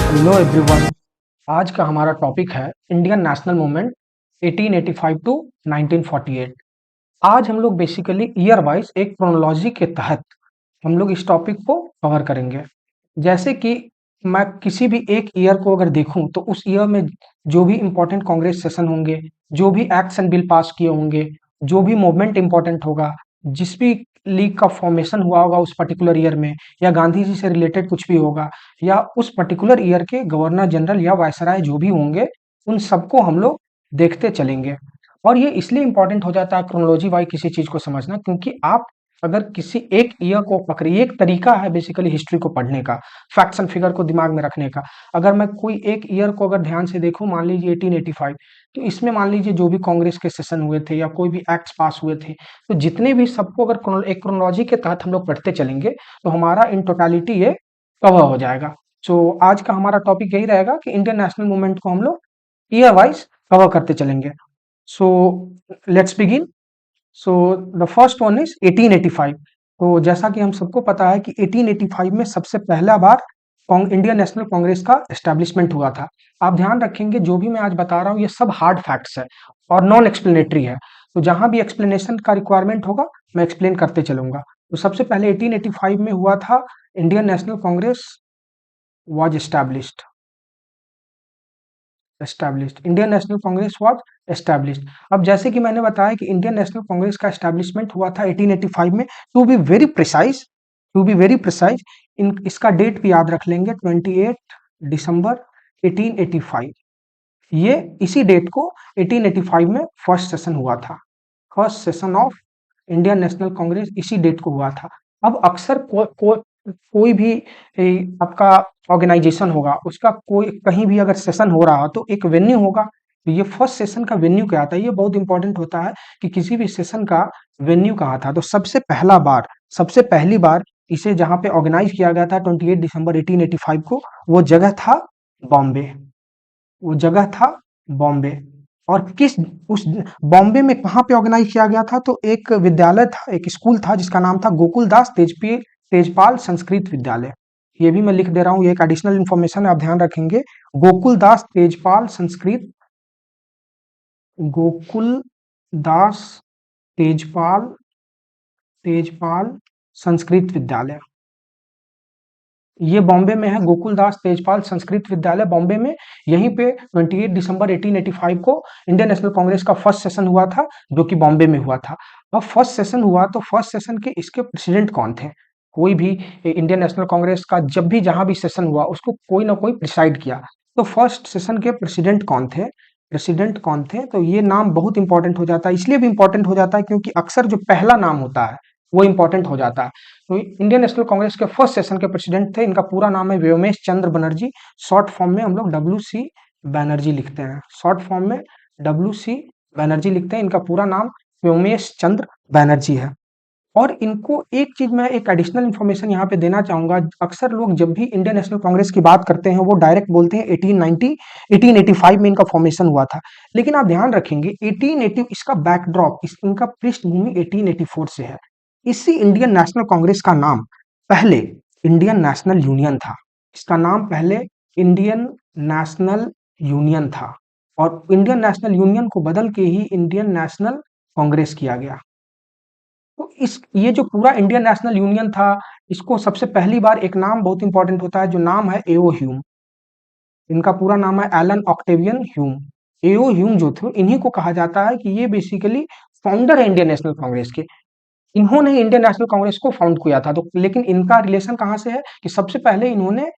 Hello everyone. आज का हमारा टॉपिक है इंडियन नेशनल मूवमेंट 1885 टू 1948। आज हम लोग बेसिकली ईयर वाइज एक क्रोनोलॉजी के तहत हम लोग इस टॉपिक को कवर करेंगे। जैसे कि मैं किसी भी एक ईयर को अगर देखूं तो उस ईयर में जो भी इम्पोर्टेंट कांग्रेस सेशन होंगे, जो भी एक्ट्स एंड बिल पास किए होंगे, जो भी मूवमेंट इम्पोर्टेंट होगा, जिस भी लीग का फॉर्मेशन हुआ होगा उस पर्टिकुलर ईयर में, या गांधी जी से रिलेटेड कुछ भी होगा, या उस पर्टिकुलर ईयर के गवर्नर जनरल या वायसराय जो भी होंगे, उन सबको हम लोग देखते चलेंगे। और ये इसलिए इम्पोर्टेंट हो जाता है क्रोनोलॉजी वाइज किसी चीज को समझना, क्योंकि आप अगर किसी एक ईयर को पकड़िए, एक तरीका है बेसिकली हिस्ट्री को पढ़ने का, फैक्ट्स एंड फिगर को दिमाग में रखने का। अगर मैं कोई एक ईयर को अगर ध्यान से देखूं, मान लीजिए 1885, तो इसमें मान लीजिए जो भी कांग्रेस के सेशन हुए थे या कोई भी एक्ट्स पास हुए थे, तो जितने भी सबको अगर एक क्रोनोलॉजी के तहत हम लोग पढ़ते चलेंगे तो हमारा इन टोटालिटी ये कवर हो जाएगा। सो आज का हमारा टॉपिक यही रहेगा कि इंडियन नेशनल मूवमेंट को हम लोग ईयर वाइज कवर करते चलेंगे। So let's begin. So the first one is 1885। तो जैसा कि हम सबको पता है कि 1885 में सबसे पहला बार इंडियन नेशनल कांग्रेस का एस्टेब्लिशमेंट हुआ था। आप ध्यान रखेंगे जो भी मैं आज बता रहा हूँ ये सब हार्ड फैक्ट्स है और नॉन एक्सप्लेनेटरी है। तो जहां भी एक्सप्लेनेशन का रिक्वायरमेंट होगा मैं एक्सप्लेन करते चलूंगा। तो सबसे पहले 1885 में हुआ था Indian national Congress was established Indian national Congress was established. अब जैसे कि मैंने बताया कि इंडियन नेशनल कांग्रेस का एस्टैब्लिशमेंट हुआ था 1885 में। To be very precise in इसका डेट भी याद रख लेंगे, 28 दिसंबर 1885। ये इसी डेट को 1885 में फर्स्ट सेशन हुआ था। First session of Indian national Congress इसी डेट को हुआ था। अब अक्सर कोई भी आपका ऑर्गेनाइजेशन होगा, उसका कोई कहीं भी अगर सेशन हो रहा तो एक वेन्यू होगा। तो ये फर्स्ट सेशन का वेन्यू क्या था, ये बहुत इंपॉर्टेंट होता है कि किसी भी सेशन का वेन्यू कहाँ था। तो सबसे पहली बार इसे जहाँ पे ऑर्गेनाइज किया गया था 28 दिसंबर 1885 को, वो जगह था बॉम्बे। वो जगह था बॉम्बे। और किस उस बॉम्बे में कहाँ पे ऑर्गेनाइज किया गया था, तो एक विद्यालय था, एक स्कूल था जिसका नाम था गोकुलदास तेजपाल संस्कृत विद्यालय। ये भी मैं लिख दे रहा हूँ, ये एक एडिशनल इन्फॉर्मेशन है, आप ध्यान रखेंगे। गोकुलदास तेजपाल संस्कृत गोकुलदास तेजपाल तेजपाल संस्कृत विद्यालय, ये बॉम्बे में है। गोकुलदास तेजपाल संस्कृत विद्यालय बॉम्बे में। यहीं पे 28 दिसंबर 1885 को इंडियन नेशनल कांग्रेस का फर्स्ट सेशन हुआ था, जो कि बॉम्बे में हुआ था। अब फर्स्ट सेशन हुआ तो फर्स्ट सेशन के इसके प्रेसिडेंट कौन थे? कोई भी इंडियन नेशनल कांग्रेस का जब भी जहां भी सेशन हुआ उसको कोई ना कोई प्रिसाइड किया। तो फर्स्ट सेशन के प्रेसिडेंट कौन थे? तो ये नाम बहुत इंपॉर्टेंट हो जाता है। इसलिए भी इंपॉर्टेंट हो जाता है क्योंकि अक्सर जो पहला नाम होता है वो इंपॉर्टेंट हो जाता है। तो इंडियन नेशनल कांग्रेस के फर्स्ट सेशन के प्रेसिडेंट थे, इनका पूरा नाम है व्योमेश चंद्र बनर्जी। शॉर्ट फॉर्म में हम लोग WC बैनर्जी लिखते हैं। शॉर्ट फॉर्म में WC बैनर्जी लिखते हैं। इनका पूरा नाम व्योमेश चंद्र बैनर्जी है। और इनको एक चीज मैं एक एडिशनल इन्फॉर्मेशन यहाँ पे देना चाहूंगा। अक्सर लोग जब भी इंडियन नेशनल कांग्रेस की बात करते हैं वो डायरेक्ट बोलते हैं 1885 में इनका फॉर्मेशन हुआ था। लेकिन आप ध्यान रखेंगे 1880 इसका बैकड्रॉप, इनका पृष्ठभूमि 1884 से है। इसी इंडियन नेशनल कांग्रेस का नाम पहले इंडियन नेशनल यूनियन था। इसका नाम पहले इंडियन नेशनल यूनियन था और इंडियन नेशनल यूनियन को बदल के ही इंडियन नेशनल कांग्रेस किया गया। तो इस ये जो पूरा इंडियन नेशनल यूनियन था, इसको सबसे पहली बार एक नाम बहुत इंपॉर्टेंट होता है, जो नाम है एओ ह्यूम। इनका पूरा नाम है एलन ऑक्टेवियन ह्यूम। एओ ह्यूम जो थे इन्हीं को कहा जाता है कि ये बेसिकली फाउंडर है इंडियन नेशनल कांग्रेस के। इन्होंने इंडियन नेशनल कांग्रेस को फाउंड किया था। तो लेकिन इनका रिलेशन कहाँ से है कि सबसे पहले इन्होंने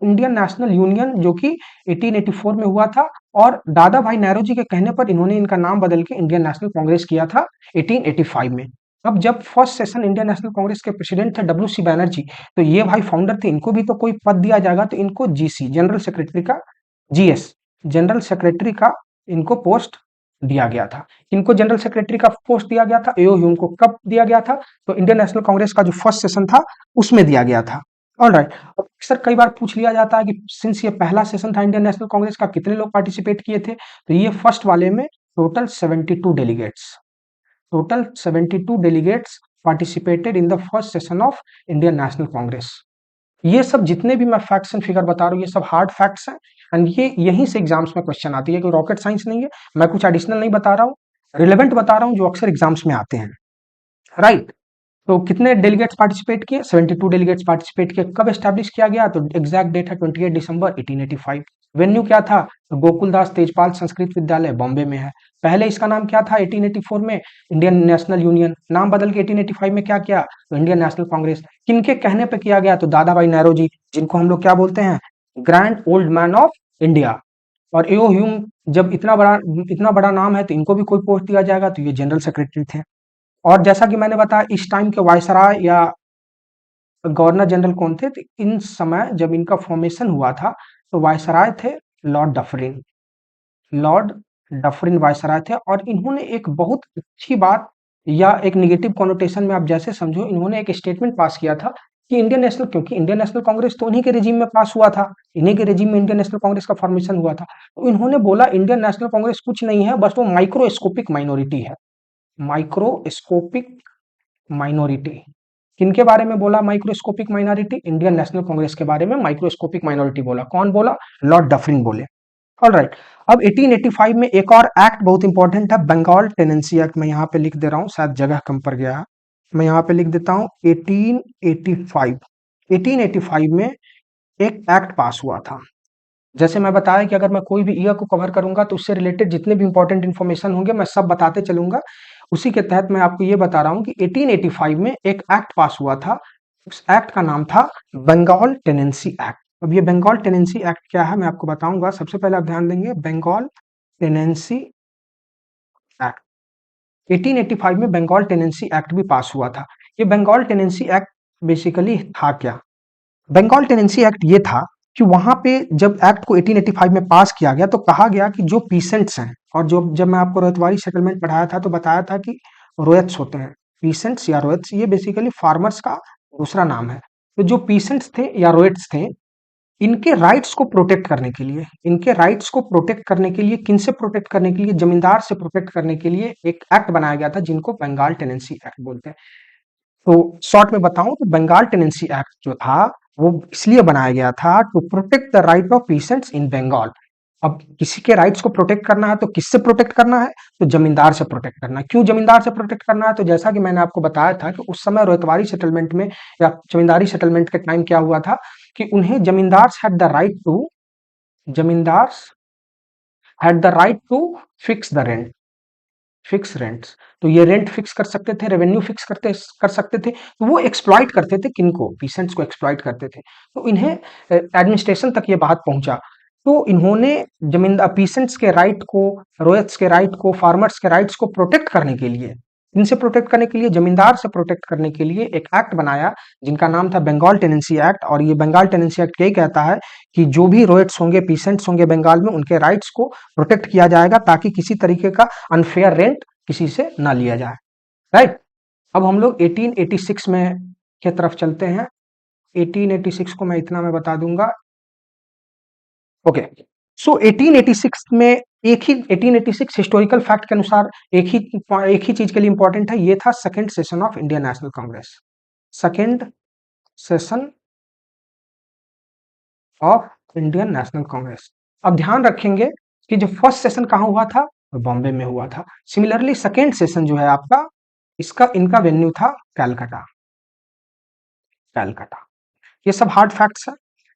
इंडियन नेशनल यूनियन जो कि 1884 में हुआ था, और दादा भाई नेहरू जी के कहने पर इन्होंने इनका नाम बदल के इंडियन नेशनल कांग्रेस किया था 1885 में। अब जब first session Indian national Congress के प्रेसिडेंट थे WC बैनर्जी, तो ये भाई फाउंडर थे, इनको भी तो कोई पद दिया जाएगा, तो इनको GC जनरल सेक्रेटरी का GS जनरल सेक्रेटरी का इनको पोस्ट दिया गया था। इनको जनरल सेक्रेटरी का पोस्ट दिया गया था। एओ ह्यूम को कब दिया गया था? तो इंडियन नेशनल कांग्रेस का जो फर्स्ट सेशन था उसमें दिया गया था। ऑलराइट। अब सर कई बार पूछ लिया जाता है कि सिंस ये पहला सेशन था इंडियन नेशनल कांग्रेस का, कितने लोग पार्टिसिपेट किए थे? तो ये फर्स्ट वाले में total 72 delegates participated in the first session of Indian National Congress। ये सब जितने भी मैं फैक्ट्स एंड फिगर बता रहा हूँ ये सब हार्ड फैक्ट्स हैं एंड ये यहीं से एग्जाम्स में क्वेश्चन आती है। कोई रॉकेट साइंस नहीं है, मैं कुछ एडिशनल नहीं बता रहा हूँ, रिलेवेंट बता रहा हूँ जो अक्सर एग्जाम्स में आते हैं, राइट। तो कितने डेलीगेट्स पार्टिसिपेट किए? 72 डेलीगेट्स पार्टिसिपेट किए। कब एस्टैब्लिश किया गया? तो एग्जैक्ट डेट है 28 दिसंबर 1885। वेन्यू क्या था? तो गोकुलदास तेजपाल संस्कृत विद्यालय बॉम्बे में है। पहले इसका नाम क्या था 1884 में? Indian national union. नाम बदल के 1885 में क्या किया? तो इंडियन नेशनल कांग्रेस। किनके कहने पे किया गया? तो दादा भाई नेहरू जी, जिनको हम लोग क्या बोलते हैं? Grand old man of India. और एओ ह्यूम, जब इतना बड़ा नाम है तो इनको भी कोई पोस्ट दिया जाएगा, तो ये जनरल सेक्रेटरी थे। और जैसा कि मैंने बताया इस टाइम के वायसराय या गवर्नर जनरल कौन थे? तो इन समय जब इनका फॉर्मेशन हुआ था तो वायसराय थे Lord Dufferin. Lord Dufferin viceroy थे और इन्होंने एक बहुत अच्छी बात या एक निगेटिव कॉनोटेशन में आप जैसे समझो, इन्होंने एक स्टेटमेंट पास किया था कि इंडियन नेशनल, क्योंकि इंडियन नेशनल कांग्रेस तो उन्हीं के रेजिम में पास हुआ था, इन्हीं के रेजिम में इंडियन नेशनल कांग्रेस का फॉर्मेशन हुआ था। तो इन्होंने बोला इंडियन नेशनल कांग्रेस कुछ नहीं है, बस वो माइक्रोस्कोपिक माइनॉरिटी है। Microscopic minority. किनके बारे में बोला microscopic minority? Indian national Congress के बारे में माइक्रोस्कोपिक माइनॉरिटी बोला। कौन बोला? लॉर्ड डफरिन बोले। ऑलराइट। अब 1885 में एक और एक्ट बहुत इंपॉर्टेंट है, बंगाल टेनेंसी एक्ट। मैं यहाँ पे लिख दे रहा हूँ, शायद जगह कम पड़ गया है, मैं यहाँ पे लिख देता हूँ 1885। 1885 में एक एक्ट पास हुआ था। जैसे मैं बताया कि अगर मैं कोई भी ईयर को कवर करूंगा तो उससे रिलेटेड जितने भी इंपॉर्टेंट इन्फॉर्मेशन होंगे मैं सब बताते चलूंगा। उसी के तहत मैं आपको ये बता रहा हूँ कि 1885 में एक एक्ट पास हुआ था। उस एक्ट का नाम था बंगाल टेनेंसी एक्ट। अब ये बंगाल टेनेंसी एक्ट क्या है मैं आपको बताऊंगा। सबसे पहले आप ध्यान देंगे, बंगाल टेनेंसी एक्ट 1885 में बंगाल टेनेंसी एक्ट भी पास हुआ था। ये बंगाल टेनेंसी एक्ट बेसिकली था क्या? बंगाल टेनेंसी एक्ट ये था कि वहां पे जब एक्ट को 1885 में पास किया गया तो कहा गया कि जो पीसेंट्स हैं, और जो जब मैं आपको रोयतवारी सेटलमेंट पढ़ाया था तो बताया था कि रोयत्स होते हैं, पीसेंट्स या रोयत्स, ये बेसिकली फार्मर्स का दूसरा नाम है। तो जो पीसेंट्स थे या रोयत्स थे, इनके राइट्स को प्रोटेक्ट करने के लिए, इनके राइट्स को प्रोटेक्ट करने के लिए, किनसे प्रोटेक्ट करने के लिए? जमींदार से प्रोटेक्ट करने के लिए एक एक्ट बनाया गया था जिनको बंगाल टेनेंसी एक्ट बोलते हैं। तो शॉर्ट में बताऊं तो बंगाल टेनेंसी एक्ट जो था वो इसलिए बनाया गया था to protect the right of peasants in Bengal. अब किसी के राइट्स को प्रोटेक्ट करना है तो किससे प्रोटेक्ट करना है? तो जमींदार से प्रोटेक्ट करना है। क्यों जमींदार से प्रोटेक्ट करना है? तो जैसा कि मैंने आपको बताया था कि उस समय रोयतवारी सेटलमेंट में या जमींदारी सेटलमेंट के टाइम क्या हुआ था कि उन्हें zamindar had the right to fix the rent, fix rents. तो ये रेंट फिक्स कर सकते थे, रेवेन्यू फिक्स कर सकते थे। तो वो एक्सप्लॉइट करते थे किनको? पीसेंट्स को एक्सप्लॉइट करते थे। तो इन्हें एडमिनिस्ट्रेशन तक ये बात पहुंचा। तो इन्होंने जमींदार पीसेंट्स के राइट को, रोयत्स के राइट को, फार्मर्स के राइट्स को प्रोटेक्ट करने के लिए, इनसे प्रोटेक्ट करने के लिए, जमींदार से प्रोटेक्ट करने के लिए एक एक्ट बनाया जिनका नाम था बंगाल टेनेंसी एक्ट। और ये बंगाल टेनेंसी एक्ट यही कहता है कि जो भी रोयट्स होंगे, पीसेंट्स होंगे बंगाल में, उनके राइट्स को प्रोटेक्ट किया जाएगा ताकि किसी तरीके का अनफेयर रेंट किसी से ना लिया जाए, राइट। अब हम लोग 1886 में के तरफ चलते हैं। 1886 को मैं इतना मैं बता दूंगा, ओके। सो 1886 में एक ही 1886 हिस्टोरिकल फैक्ट के अनुसार एक ही चीज के लिए इंपॉर्टेंट है, ये था second session of Indian national Congress. Second session of Indian national Congress. अब ध्यान रखेंगे कि जो फर्स्ट सेशन कहाँ हुआ था? बॉम्बे में हुआ था। सिमिलरली सेकेंड सेशन जो है आपका, इनका वेन्यू था कैलकाटा। कैलकाटा। ये सब हार्ड फैक्ट्स है।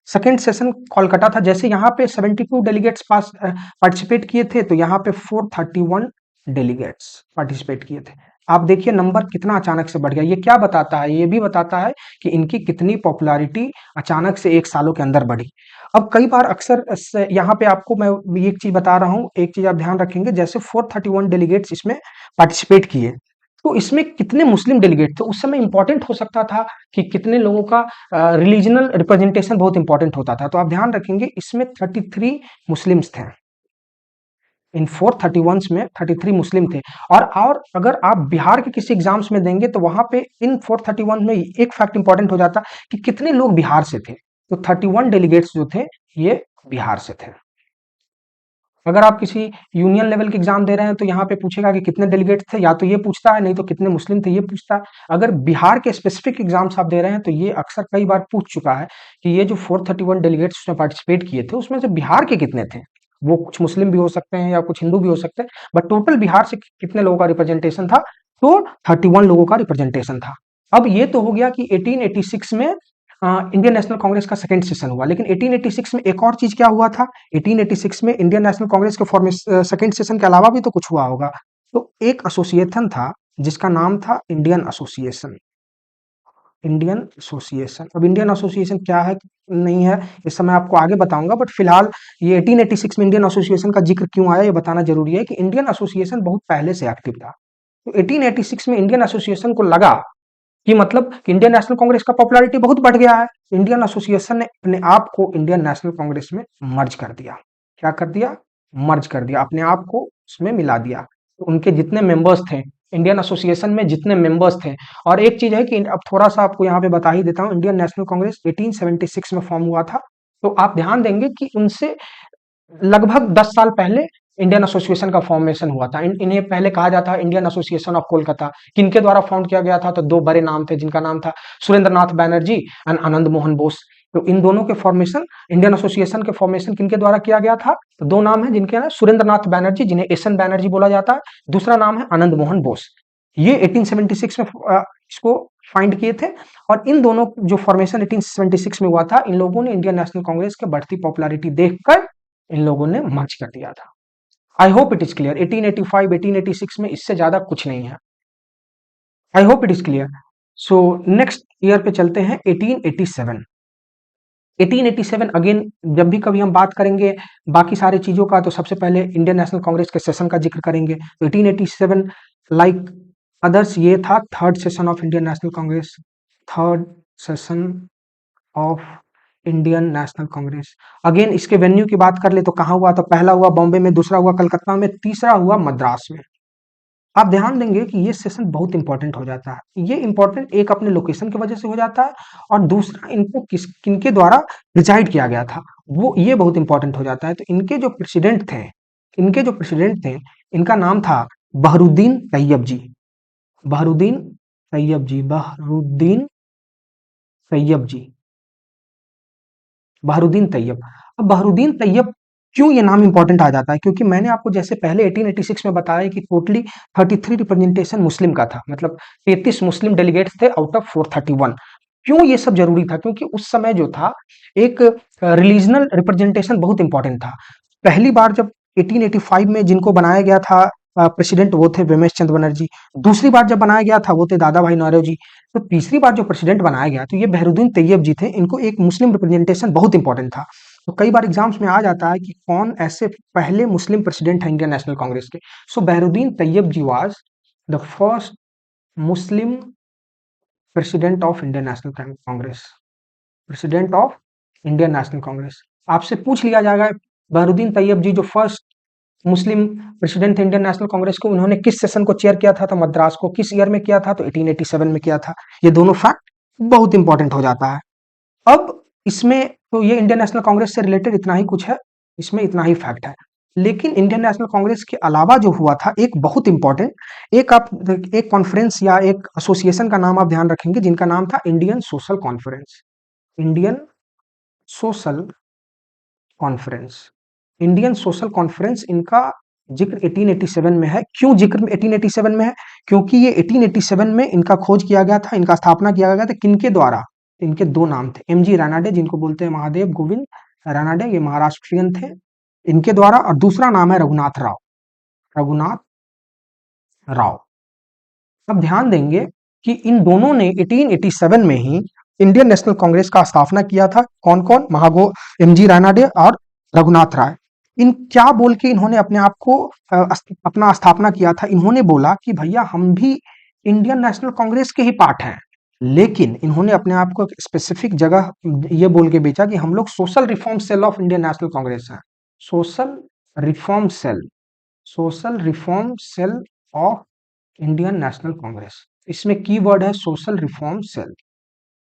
सेकेंड सेशन कोलकाता था। जैसे यहाँ पे 72 डेलीगेट्स पार्टिसिपेट किए थे तो यहाँ पे 431 डेलीगेट्स पार्टिसिपेट किए थे। आप देखिए नंबर कितना अचानक से बढ़ गया। ये क्या बताता है? ये भी बताता है कि इनकी कितनी पॉपुलैरिटी अचानक से एक सालों के अंदर बढ़ी। अब कई बार अक्सर यहाँ पे आपको मैं एक चीज बता रहा हूँ, एक चीज आप ध्यान रखेंगे, जैसे 431 डेलीगेट्स इसमें पार्टिसिपेट किए तो इसमें कितने मुस्लिम डेलीगेट थे? उस समय इंपॉर्टेंट हो सकता था कि कितने लोगों का रिलीजनल रिप्रेजेंटेशन बहुत इंपॉर्टेंट होता था। तो आप ध्यान रखेंगे इसमें 33 मुस्लिम्स थे। इन 431 में 33 मुस्लिम थे। और अगर आप बिहार के किसी एग्जाम्स में देंगे तो वहां पे इन 431 में एक फैक्ट इंपॉर्टेंट हो जाता कि कितने लोग बिहार से थे। तो 31 डेलीगेट्स जो थे ये बिहार से थे। अगर आप किसी यूनियन लेवल के एग्जाम दे रहे हैं तो यहाँ पे पूछेगा कि कितने डेलीगेट थे, या तो ये पूछता है, नहीं तो कितने मुस्लिम थे ये पूछता है। अगर बिहार के स्पेसिफिक एग्जाम्स आप दे रहे हैं तो ये अक्सर कई बार पूछ चुका है कि ये जो 431 डेलीगेट्स उसमें पार्टिसिपेट किए थे उसमें से बिहार के कितने थे। वो कुछ मुस्लिम भी हो सकते हैं या कुछ हिंदू भी हो सकते हैं, बट टोटल बिहार से कितने लोगों का रिप्रेजेंटेशन था, तो 31 लोगों का रिप्रेजेंटेशन था। अब ये तो हो गया कि 1886 में इंडियन नेशनल कांग्रेस का सेकंड सेशन हुआ, लेकिन 1886 में एक और चीज क्या हुआ था। 1886 में इंडियन नेशनल कांग्रेस के फॉर्मेशन सेकंड सेशन के अलावा भी तो कुछ हुआ होगा। तो एक एसोसिएशन था जिसका नाम था इंडियन एसोसिएशन। इंडियन एसोसिएशन, अब इंडियन एसोसिएशन क्या है नहीं है इस समय आपको आगे बताऊंगा, बट फिलहाल ये 1886 में इंडियन एसोसिएशन का जिक्र क्यों आया ये बताना जरूरी है कि इंडियन एसोसिएशन बहुत पहले से एक्टिव था। तो 1886 में इंडियन एसोसिएशन को लगा कि मतलब कि इंडियन नेशनल कांग्रेस का पॉपुलैरिटी बहुत बढ़ गया है। इंडियन एसोसिएशन ने अपने आप को इंडियन नेशनल कांग्रेस में मर्ज कर दिया। क्या कर दिया? मर्ज कर दिया, अपने आप को उसमें मिला दिया। तो उनके जितने मेंबर्स थे इंडियन एसोसिएशन में, जितने मेंबर्स थे, और एक चीज है कि अब थोड़ा सा आपको यहाँ पे बता ही देता हूँ, इंडियन नेशनल कांग्रेस 1876 में फॉर्म हुआ था। तो आप ध्यान देंगे कि उनसे लगभग 10 साल पहले इंडियन एसोसिएशन का फॉर्मेशन हुआ था। इन्हें पहले कहा जाता है इंडियन एसोसिएशन ऑफ कोलकाता। किनके द्वारा फाउंड किया गया था? तो दो बड़े नाम थे जिनका नाम था सुरेंद्रनाथ बैनर्जी एंड आनंद मोहन बोस। तो इन दोनों के फॉर्मेशन, इंडियन एसोसिएशन के फॉर्मेशन किनके द्वारा किया गया था? तो दो नाम है जिनके ना सुरेंद्रनाथ बैनर्जी, जिन्हें एस एन बैनर्जी बोला जाता है, दूसरा नाम है आनंद मोहन बोस। ये 1876 में इसको फाइंड किए थे, और इन दोनों जो फॉर्मेशन 1876 में हुआ था, इन लोगों ने इंडियन नेशनल कांग्रेस के बढ़ती पॉपुलैरिटी देखकर इन लोगों ने मर्ज कर दिया था। आई होप इट इज क्लियर। 1885 1886 में इससे ज्यादा कुछ नहीं है। आई hope it is clear. So next year पे चलते हैं 1887। 1887 अगेन, जब भी कभी हम बात करेंगे बाकी सारी चीजों का तो सबसे पहले इंडियन नेशनल कांग्रेस के सेशन का जिक्र करेंगे। तो 1887 लाइक अदर्स ये था third session of Indian national Congress. Third session of Indian national Congress. Again इसके वेन्यू की बात कर ले तो कहाँ हुआ? तो पहला हुआ बॉम्बे में, दूसरा हुआ कलकत्ता में, तीसरा हुआ मद्रास में। आप ध्यान देंगे कि ये सेशन बहुत इंपॉर्टेंट हो जाता है। ये इंपॉर्टेंट एक अपने लोकेशन की वजह से हो जाता है, और दूसरा इनको किनके द्वारा डिसाइड किया गया था, वो ये बहुत इंपॉर्टेंट हो जाता है। तो इनके जो प्रेसिडेंट थे इनका नाम था बहरुद्दीन तैयब जी। बहरुद्दीन तैयब जी, बहरुद्दीन तैयब जी, बहरुद्दीन तैयब। अब बहरुद्दीन तैयब क्यों ये नाम इंपॉर्टेंट आ जाता है? क्योंकि मैंने आपको जैसे पहले 1886 में बताया कि टोटली 33 रिप्रेजेंटेशन मुस्लिम का था, मतलब 33 मुस्लिम डेलीगेट्स थे आउट ऑफ 431। क्यों ये सब जरूरी था? क्योंकि उस समय जो था एक रिलीजनल रिप्रेजेंटेशन बहुत इंपॉर्टेंट था। पहली बार जब 1885 में जिनको बनाया गया था प्रेसिडेंट, वो थे रमेश चंद्र बनर्जी। दूसरी बार जब बनाया गया था वो थे दादा भाई नौरोजी। तो तीसरी बार जो प्रेसिडेंट बनाया गया तो ये बहरुद्दीन तैयब जी थे। इनको एक मुस्लिम रिप्रेजेंटेशन बहुत इंपॉर्टेंट था। तो कई बार एग्जाम्स में आ जाता है कि कौन ऐसे पहले मुस्लिम प्रेसिडेंट है इंडियन नेशनल कांग्रेस के। So Badruddin Tyab ji was the first Muslim president of Indian national Congress. President of Indian national Congress. आपसे पूछ लिया जाएगा बहरुद्दीन तैयब जी जो फर्स्ट मुस्लिम प्रेसिडेंट थे इंडियन नेशनल कांग्रेस को, उन्होंने किस सेशन को चेयर किया था? तो मद्रास को। किस ईयर में किया था? तो 1887 में किया था। ये दोनों फैक्ट बहुत इंपॉर्टेंट हो जाता है। अब इसमें तो ये इंडियन नेशनल कांग्रेस से रिलेटेड इतना ही कुछ है, इसमें इतना ही फैक्ट है। लेकिन इंडियन नेशनल कांग्रेस के अलावा जो हुआ था एक बहुत इंपॉर्टेंट, एक कॉन्फ्रेंस या एक एसोसिएशन का नाम आप ध्यान रखेंगे जिनका नाम था Indian social conference. Indian social conference. Indian social conference, इनका जिक्र 1887 में है। क्यों जिक्र 1887 में है? क्योंकि ये 1887 में इनका खोज किया गया था, इनका स्थापना किया गया था। किनके द्वारा? इनके दो नाम थे, एम जी रानाडे जिनको बोलते हैं महादेव गोविंद रानाडे, ये महाराष्ट्रियन थे, इनके द्वारा। और दूसरा नाम है रघुनाथ राव। रघुनाथ राव। अब ध्यान देंगे कि इन दोनों ने 1887 में ही इंडियन नेशनल कांग्रेस का स्थापना किया था। कौन कौन? महागो एम जी रानाडे और रघुनाथ राय। इन क्या बोल के इन्होंने अपने आप को अपना स्थापना किया था? इन्होंने बोला कि भैया हम भी इंडियन नेशनल कांग्रेस के ही पार्ट हैं, लेकिन इन्होंने अपने आप को एक स्पेसिफिक जगह ये बोल के बेचा कि हम लोग social reform cell of Indian national Congress हैं। Social reform cell, social reform cell of Indian national Congress. इसमें कीवर्ड है सोशल रिफॉर्म सेल।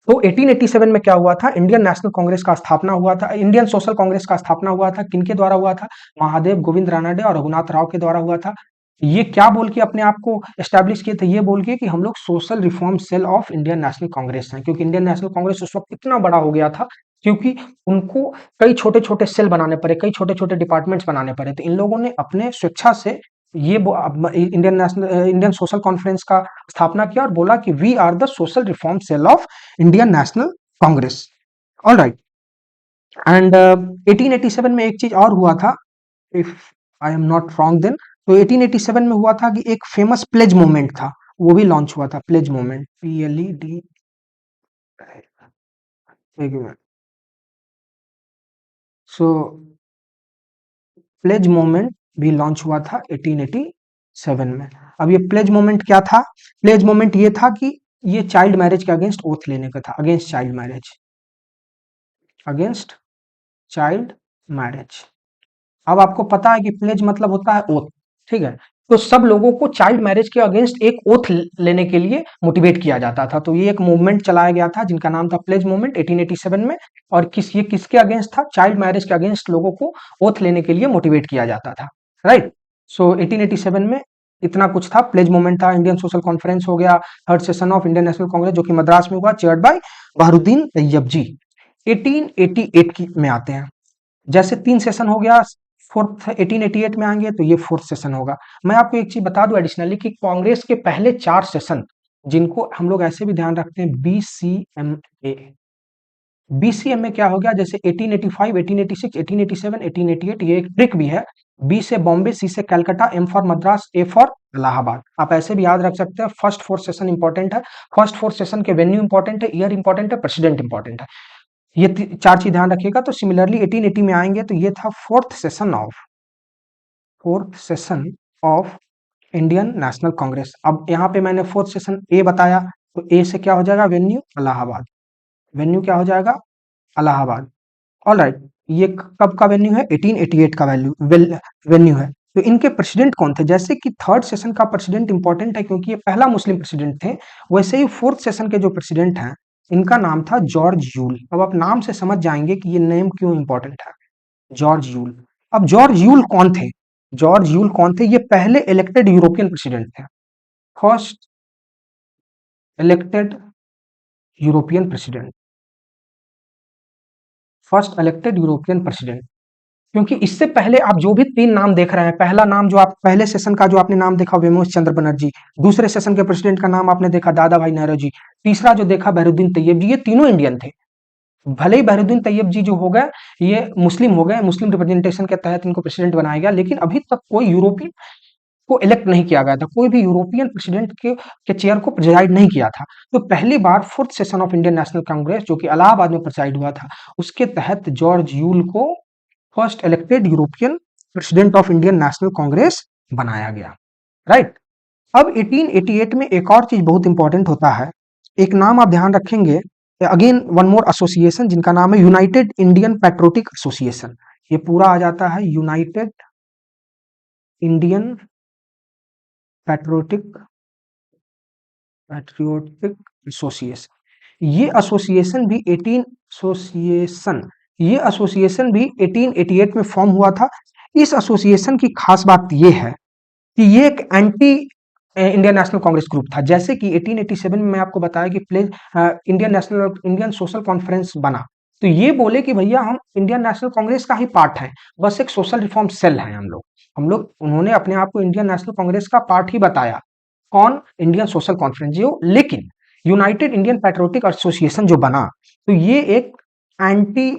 तो 1887 में क्या हुआ था, इंडियन नेशनल कांग्रेस का स्थापना हुआ था, इंडियन सोशल कांग्रेस का स्थापना हुआ था। किनके द्वारा हुआ था, महादेव गोविंद रानडे और रघुनाथ राव के द्वारा हुआ था। ये क्या बोल के अपने आप को एस्टैब्लिश किए थे, ये बोल के कि हम लोग social reform cell of Indian national Congress हैं, क्योंकि इंडियन नेशनल कांग्रेस उस वक्त इतना बड़ा हो गया था, क्योंकि उनको कई छोटे छोटे सेल बनाने पड़े, कई छोटे छोटे डिपार्टमेंट्स बनाने पड़े। तो इन लोगों ने अपने स्वेच्छा से ये इंडियन सोशल कॉन्फ्रेंस का स्थापना किया और बोला कि we are the social reform cell of Indian national Congress. All right. And 1887 में एक चीज और हुआ था, if I am not wrong then, तो 1887 में हुआ था कि एक फेमस प्लेज मूवमेंट था, वो भी लॉन्च हुआ था, प्लेज मूवमेंट, PLED, एक मिनट। सो प्लेज मूवमेंट भी लॉन्च हुआ था 1887 में। अब ये प्लेज मूवमेंट क्या था, प्लेज मूवमेंट ये था कि ये चाइल्ड मैरिज के अगेंस्ट ओथ लेने का था, against child marriage, against child marriage. अब आपको पता है कि प्लेज मतलब होता है ओथ, ठीक है। तो सब लोगों को चाइल्ड मैरिज के अगेंस्ट एक ओथ लेने के लिए मोटिवेट किया जाता था। तो ये एक मूवमेंट चलाया गया था जिनका नाम था प्लेज मूवमेंट 1887 में। और ये किसके अगेंस्ट था, चाइल्ड मैरिज के अगेंस्ट लोगों को ओथ लेने के लिए मोटिवेट किया जाता था, राइट। सो 1887 में इतना कुछ था, प्लेज मूवमेंट था, इंडियन सोशल कॉन्फ्रेंस हो गया, third session of Indian national Congress जो कि मद्रास में हुआ, चेयर्ड बाय बहरुद्दीन तैयब जी। 1888 की में आते हैं, जैसे 3 सेशन हो गया, फोर्थ 1888 में आएंगे तो ये फोर्थ सेशन होगा। मैं आपको एक चीज बता दूं एडिशनली कि कांग्रेस के पहले 4 सेशन, जिनको हम लोग ऐसे भी ध्यान रखते हैं BCMA, BCMA क्या हो गया, जैसे 1885, 1886, 1887, 1888, ये एक ट्रिक भी है। B से बॉम्बे, C से Calcutta, M for Madras, A for Allahabad. आप ऐसे भी याद रख सकते हैं। फर्स्ट 4 सेशन इंपॉर्टेंट है, फर्स्ट 4 सेशन के वेन्यू इंपॉर्टेंट है, ईयर इंपॉर्टेंट है, प्रेसिडेंट इंपॉर्टेंट है, ये 4 चीज ध्यान रखिएगा। तो सिमिलरली 1880 में आएंगे तो ये था fourth session of Indian national Congress. अब यहाँ पे मैंने फोर्थ सेशन ए बताया, तो ए से क्या हो जाएगा, वेन्यू इलाहाबाद, वेन्यू क्या हो जाएगा, इलाहाबाद। All right. ये कब का वेन्यू है, 1888 का वेन्यू है। तो इनके प्रेसिडेंट कौन थे, जैसे कि थर्ड सेशन का प्रेसिडेंट इंपॉर्टेंट है क्योंकि ये पहला मुस्लिम प्रेसिडेंट थे, वैसे ही फोर्थ सेशन के जो प्रेसिडेंट हैं इनका नाम था जॉर्ज यूल। अब आप नाम से समझ जाएंगे कि ये नेम क्यों इंपॉर्टेंट है, जॉर्ज यूल। अब जॉर्ज यूल कौन थे, जॉर्ज यूल कौन थे, ये पहले इलेक्टेड यूरोपियन प्रेसिडेंट थे, first elected European president, first elected European president. क्योंकि इससे पहले आप जो भी 3 नाम देख रहे हैं, पहला नाम जो आप पहले सेशन का जो आपने नाम देखा विमोच चंद्र बनर्जी, दूसरे सेशन के प्रेसिडेंट का नाम आपने देखा दादा भाई नेहरू जी, तीसरा जो देखा बहरुद्दीन तैयब जी, ये तीनों इंडियन थे। भले ही बहरुद्दीन तैयब जी जो हो गए ये मुस्लिम हो गए, मुस्लिम रिप्रेजेंटेशन के तहत इनको प्रेसिडेंट बनाया गया, लेकिन अभी तक कोई यूरोपियन को इलेक्ट नहीं किया गया था, कोई भी यूरोपियन प्रेसिडेंट के चेयर को प्रेजाइड नहीं किया था। तो पहली बार fourth session of Indian national Congress जो कि इलाहाबाद में प्रेसाइड हुआ था, उसके तहत जॉर्ज यूल को first elected European president of Indian national Congress बनाया गया, राइट। अब 1888 में एक और चीज बहुत इंपॉर्टेंट होता है, एक नाम आप ध्यान रखेंगे, अगेन वन मोर एसोसिएशन जिनका नाम है यूनाइटेड इंडियन पैट्रियोटिक एसोसिएशन। ये पूरा आ जाता है United Indian patriotic patriotic association. ये एसोसिएशन भी 1888 में फॉर्म हुआ था। इस एसोसिएशन की खास बात ये है कि ये एक anti Indian national Congress group था। जैसे कि 1887 में मैं आपको बताया कि प्लेज इंडियन सोशल कॉन्फ्रेंस बना, तो ये बोले कि भैया हम इंडियन नेशनल कांग्रेस का ही पार्ट है, बस एक सोशल रिफॉर्म सेल है हम लोग उन्होंने अपने आप को इंडियन नेशनल कांग्रेस का पार्ट ही बताया, कौन, इंडियन सोशल कॉन्फ्रेंस जो। लेकिन यूनाइटेड इंडियन पैट्रियोटिक एसोसिएशन जो बना, तो ये एक anti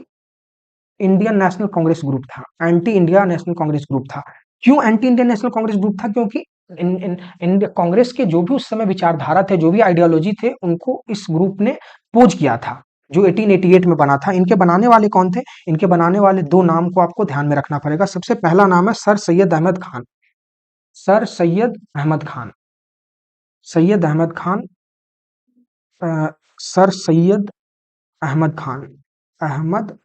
Indian national Congress group था, anti India National Congress group था। क्यों anti Indian national Congress group था, क्योंकि कांग्रेस के जो भी उस समय विचारधारा थे, जो भी आइडियोलॉजी थे, उनको इस ग्रुप ने पोज किया था, जो 1888 में बना था। इनके बनाने वाले कौन थे, इनके बनाने वाले 2 नाम को आपको ध्यान में रखना पड़ेगा। सबसे पहला नाम है sir Syed Ahmad Khan, sir Syed Ahmad Khan, Syed Ahmad Khan, sir Syed Ahmad Khan, Ahmad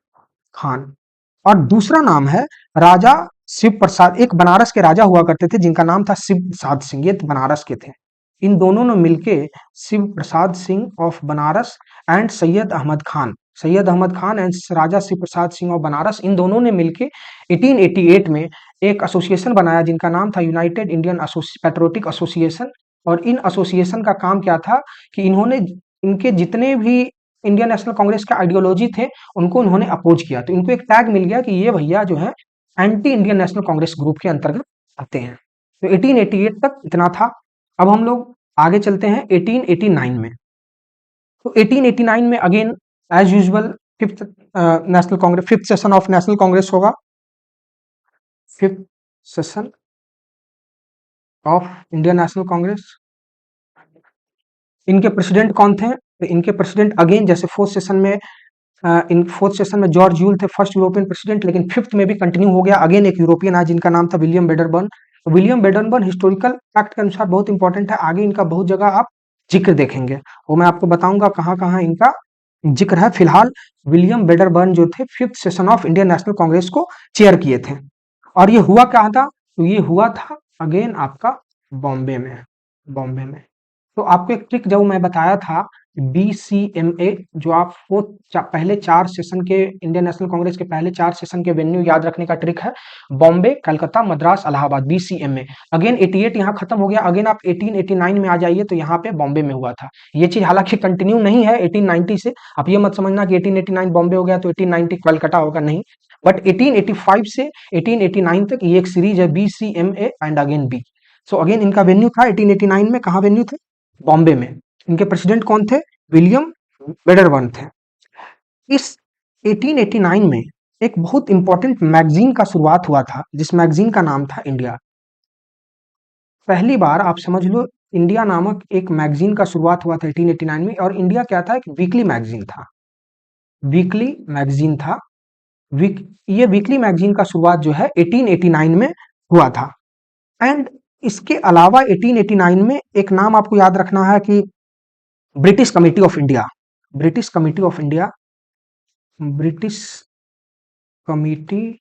Khan. और दूसरा नाम है राजा शिव प्रसाद, एक बनारस के राजा हुआ करते थे जिनका नाम था शिव प्रसाद सिंह, ये बनारस के थे, इन दोनों ने मिलके Shiv Prasad Singh of Banaras and Syed Ahmad Khan and Raja Shiv Prasad Singh of Banaras, इन दोनों ने मिलके 1888 में एक एसोसिएशन बनाया जिनका नाम था यूनाइटेड इंडियन पैट्रियोटिक एसोसिएशन। और इन एसोसिएशन का काम क्या था कि इन्होंने इनके जितने भी इंडियन नेशनल कांग्रेस के आइडियोलॉजी थे उनको उन्होंने अपोज किया, तो इनको एक टैग मिल गया कि ये भैया जो है anti Indian national Congress group के अंतर्गत आते हैं। तो 1888 तक इतना था। अब हम लोग आगे चलते हैं 1889 में। तो 1889 में again as usual fifth session of National Congress होगा। Fifth session of Indian national Congress. इनके प्रेसिडेंट कौन थे? तो इनके प्रेसिडेंट अगेन जैसे फोर्थ सेशन में जॉर्ज यूल थे फर्स्ट यूरोपियन प्रेसिडेंट, लेकिन फिफ्थ में भी कंटिन्यू हो गया, अगेन एक यूरोपियन आया जिनका नाम था William Wedderburn. William Wedderburn historical fact के अनुसार बहुत इंपॉर्टेंट है, आगे इनका बहुत जगह आप जिक्र देखेंगे, वो मैं आपको बताऊंगा कहाँ कहाँ इनका जिक्र है। फिलहाल विलियम वेडरबर्न जो थे fifth session of Indian national Congress को चेयर किए थे। और ये हुआ क्या था? तो ये हुआ था अगेन आपका बॉम्बे में। तो आपको एक ट्रिक जो मैं बताया था BCMA, जो आप वो पहले 4 सेशन के इंडियन नेशनल कांग्रेस के पहले 4 सेशन के वेन्यू याद रखने का ट्रिक है, बॉम्बे, कलकत्ता, मद्रास, इलाहाबाद, BCMA। अगेन 88 यहाँ खत्म हो गया, अगेन आप 1889 में आ जाइए तो यहाँ पे बॉम्बे में हुआ था। ये चीज हालांकि कंटिन्यू नहीं है 1890 से, आप ये मत समझना कि 1889 बॉम्बे हो गया तो 1890 कलकत्ता होगा, नहीं। बट 1885 से 1889 तक ये एक सीरीज है BCMA and again B। So again इनका वेन्यू था 1889 में, कहाँ वेन्यू थे? बॉम्बे में। इनके प्रेसिडेंट कौन थे? विलियम वेडरबर्न थे। इस 1889 में एक बहुत इंपॉर्टेंट मैगजीन का शुरुआत हुआ था, जिस मैगजीन का नाम था इंडिया। पहली बार आप समझ लो इंडिया नामक एक मैगजीन का शुरुआत हुआ था 1889 में। और इंडिया क्या था? एक वीकली मैगजीन था, वीकली मैगजीन था। ये वीकली मैगजीन का शुरुआत जो है 1889 में हुआ था। एंड इसके अलावा 1889 में एक नाम आपको याद रखना है कि British committee of India, British committee of India, British committee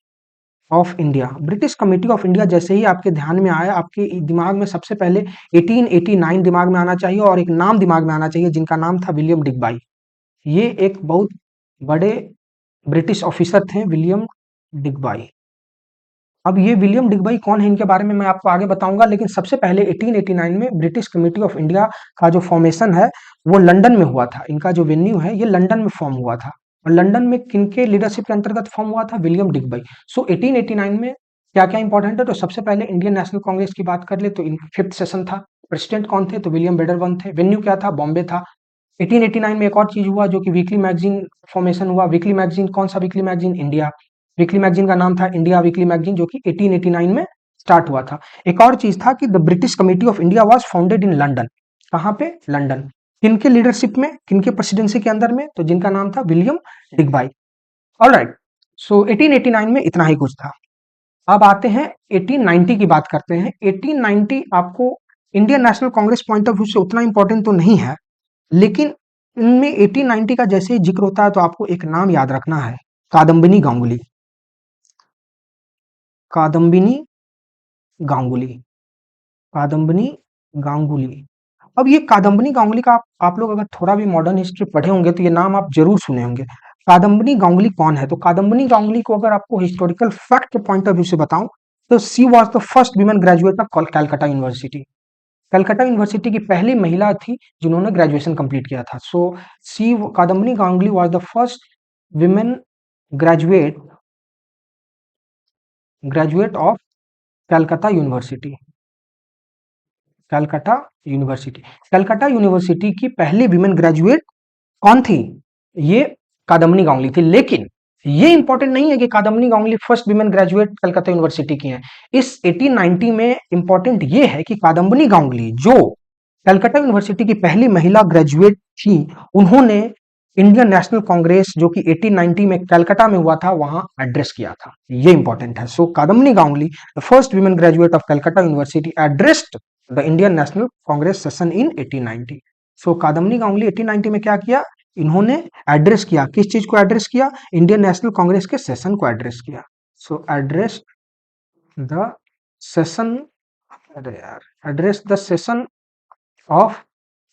of India, British committee of India जैसे ही आपके ध्यान में आया, आपके दिमाग में सबसे पहले 1889 दिमाग में आना चाहिए और एक नाम दिमाग में आना चाहिए जिनका नाम था विलियम डिगबाई। ये एक बहुत बड़े ब्रिटिश ऑफिसर थे, विलियम डिगबाई। अब ये विलियम डिगबाई कौन है इनके बारे में मैं आपको आगे बताऊंगा, लेकिन सबसे पहले 1889 में ब्रिटिश कमेटी ऑफ इंडिया का जो फॉर्मेशन है वो लंदन में हुआ था। इनका जो वेन्यू है ये लंदन में फॉर्म हुआ था। और लंदन में किनके लीडरशिप के अंतर्गत फॉर्म हुआ था? विलियम डिगबाई। सो 1889 में क्या क्या इंपॉर्टेंट है? तो सबसे पहले इंडियन नेशनल कांग्रेस की बात कर ले तो फिफ्थ सेशन था। प्रेसिडेंट कौन थे? तो विलियम वेडरबर्न थे। वेन्यू क्या था? बॉम्बे था। 1889 में एक और चीज हुआ जो कि वीकली मैगजीन फॉर्मेशन हुआ। वीकली मैगजीन कौन सा weekly magazine? India. Weekly magazine का नाम था इंडिया वीकली मैगजीन, जो कि 1889 में स्टार्ट हुआ था। एक और चीज था कि the British committee of India was founded in London. कहाँ पे? लंदन। किनके लीडरशिप में, किनके प्रेसिडेंसी के अंदर में? तो जिनका नाम था विलियम डिगबाई। ऑलराइट, सो 1889 में इतना ही कुछ था। अब आते हैं 1890 की बात करते हैं। 1890 आपको Indian national Congress point of view से उतना इंपॉर्टेंट तो नहीं है, लेकिन इनमें 1890 का जैसे ही जिक्र होता है तो आपको एक नाम याद रखना है, कादम्बिनी गांगुली। कादम्बिनी गांगुली, कादम्बिनी गांगुली। अब ये कादम्बिनी गांगुली का आप लोग अगर थोड़ा भी मॉडर्न हिस्ट्री पढ़े होंगे तो ये नाम आप जरूर सुने होंगे। कादम्बिनी गांगुली कौन है? तो कादम्बिनी गांगुली को अगर आपको हिस्टोरिकल फैक्ट के पॉइंट ऑफ व्यू से बताऊं तो she was the first women graduate of Calcutta university. Calcutta university की पहली महिला थी जिन्होंने ग्रेजुएशन कंप्लीट किया था। So she Kadambini Ganguly was the first women graduate of Calcutta university. Calcutta university, Calcutta university की पहली विमेन ग्रेजुएट कौन थी? ये कादम्बिनी गांगुली थी। लेकिन ये इंपॉर्टेंट नहीं है कि Kadambini Ganguly first women graduate Calcutta university की हैं। इस 1890 में इंपॉर्टेंट ये है कि कादम्बिनी गांगुली जो कलकत्ता यूनिवर्सिटी की पहली महिला ग्रेजुएट थी, उन्होंने इंडियन नेशनल कांग्रेस जो कि 1890 में कलकत्ता में हुआ था वहां एड्रेस किया था। ये इंपॉर्टेंट है। So Kadambini Ganguly the first women graduate of Calcutta university addressed the Indian national Congress session in 1890। So Kadambini Ganguly 1890 में क्या किया? इन्होंने एड्रेस किया। किस चीज को एड्रेस किया? इंडियन नेशनल कांग्रेस के सेशन को एड्रेस किया। सो एड्रेस द सेशन, अरे यार, address the session of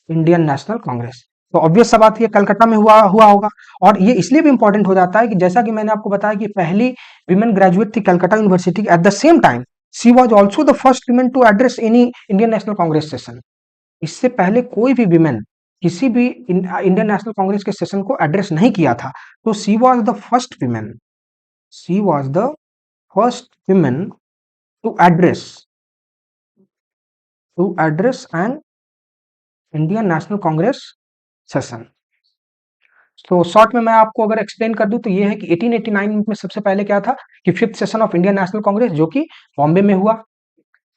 Indian national Congress. तो ऑब्वियस सा बात, ये कलकत्ता में हुआ हुआ होगा। और ये इसलिए भी इंपॉर्टेंट हो जाता है कि जैसा कि मैंने आपको बताया कि पहली विमेन ग्रेजुएट थी Calcutta university, at the same time she was also the first women to address any Indian national Congress session. इससे पहले कोई भी विमेन किसी भी इंडियन नेशनल कांग्रेस के सेशन को एड्रेस नहीं किया था। तो she was the first women, she was the first women to address an Indian national Congress session. तो शॉर्ट में मैं आपको अगर एक्सप्लेन कर दूं तो ये है कि 1889 में सबसे पहले क्या था कि fifth session of Indian national Congress जो कि बॉम्बे में हुआ।